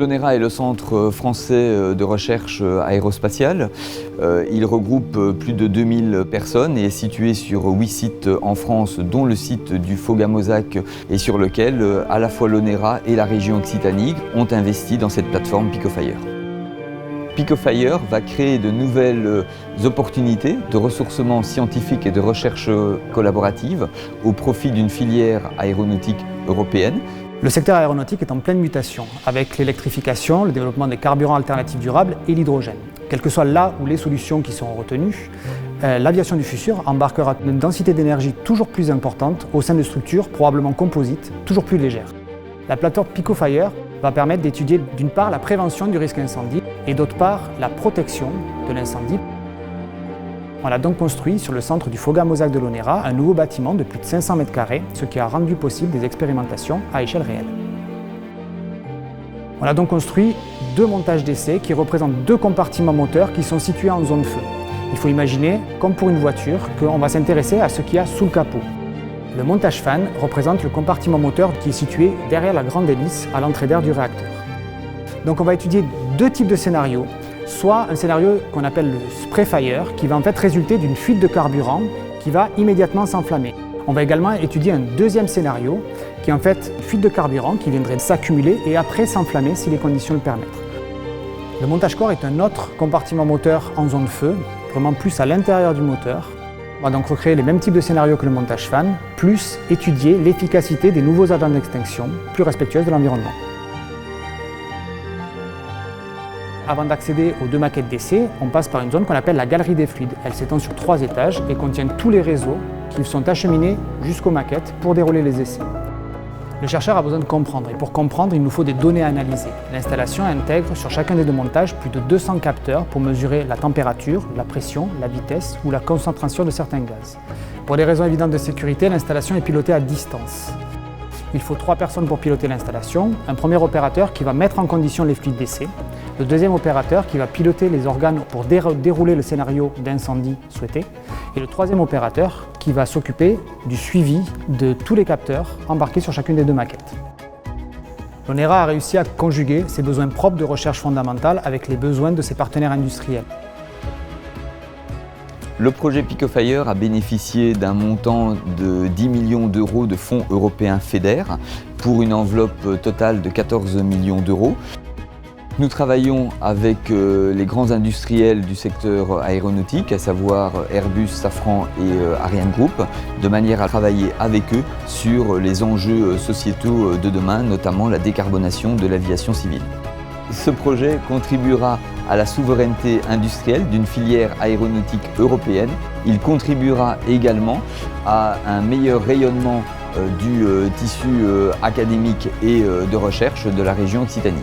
L'ONERA est le centre français de recherche aérospatiale. Il regroupe plus de 2000 personnes et est situé sur 8 sites en France, dont le site du Fogg-à-Mozac, et sur lequel à la fois l'ONERA et la région Occitanie ont investi dans cette plateforme Picofire. Picofire va créer de nouvelles opportunités de ressourcement scientifique et de recherche collaborative au profit d'une filière aéronautique européenne. Le secteur aéronautique est en pleine mutation, avec l'électrification, le développement des carburants alternatifs durables et l'hydrogène. Quelles que soient là où les solutions qui seront retenues, l'aviation du futur embarquera une densité d'énergie toujours plus importante au sein de structures probablement composites, toujours plus légères. La plateforme Picofire va permettre d'étudier d'une part la prévention du risque incendie et d'autre part la protection de l'incendie. On a donc construit sur le centre du Fogg-à-Mozac de l'ONERA un nouveau bâtiment de plus de 500 m², ce qui a rendu possible des expérimentations à échelle réelle. On a donc construit 2 montages d'essai qui représentent 2 compartiments moteurs qui sont situés en zone feu. Il faut imaginer, comme pour une voiture, qu'on va s'intéresser à ce qu'il y a sous le capot. Le montage fan représente le compartiment moteur qui est situé derrière la grande hélice à l'entrée d'air du réacteur. Donc on va étudier 2 types de scénarios. Soit un scénario qu'on appelle le spray fire, qui va en fait résulter d'une fuite de carburant qui va immédiatement s'enflammer. On va également étudier un deuxième scénario, qui est en fait une fuite de carburant qui viendrait s'accumuler et après s'enflammer si les conditions le permettent. Le montage corps est un autre compartiment moteur en zone feu, vraiment plus à l'intérieur du moteur. On va donc recréer les mêmes types de scénarios que le montage fan, plus étudier l'efficacité des nouveaux agents d'extinction, plus respectueux de l'environnement. Avant d'accéder aux 2 maquettes d'essai, on passe par une zone qu'on appelle la galerie des fluides. Elle s'étend sur 3 étages et contient tous les réseaux qui sont acheminés jusqu'aux maquettes pour dérouler les essais. Le chercheur a besoin de comprendre et pour comprendre, il nous faut des données à analyser. L'installation intègre sur chacun des 2 montages plus de 200 capteurs pour mesurer la température, la pression, la vitesse ou la concentration de certains gaz. Pour des raisons évidentes de sécurité, l'installation est pilotée à distance. Il faut 3 personnes pour piloter l'installation, un premier opérateur qui va mettre en condition les fluides d'essai, le deuxième opérateur qui va piloter les organes pour dérouler le scénario d'incendie souhaité, et le troisième opérateur qui va s'occuper du suivi de tous les capteurs embarqués sur chacune des 2 maquettes. L'ONERA a réussi à conjuguer ses besoins propres de recherche fondamentale avec les besoins de ses partenaires industriels. Le projet Picofire a bénéficié d'un montant de 10 millions d'euros de fonds européens FEDER pour une enveloppe totale de 14 millions d'euros. Nous travaillons avec les grands industriels du secteur aéronautique, à savoir Airbus, Safran et Ariane Group, de manière à travailler avec eux sur les enjeux sociétaux de demain, notamment la décarbonation de l'aviation civile. Ce projet contribuera à la souveraineté industrielle d'une filière aéronautique européenne. Il contribuera également à un meilleur rayonnement du tissu académique et de recherche de la région Occitanie.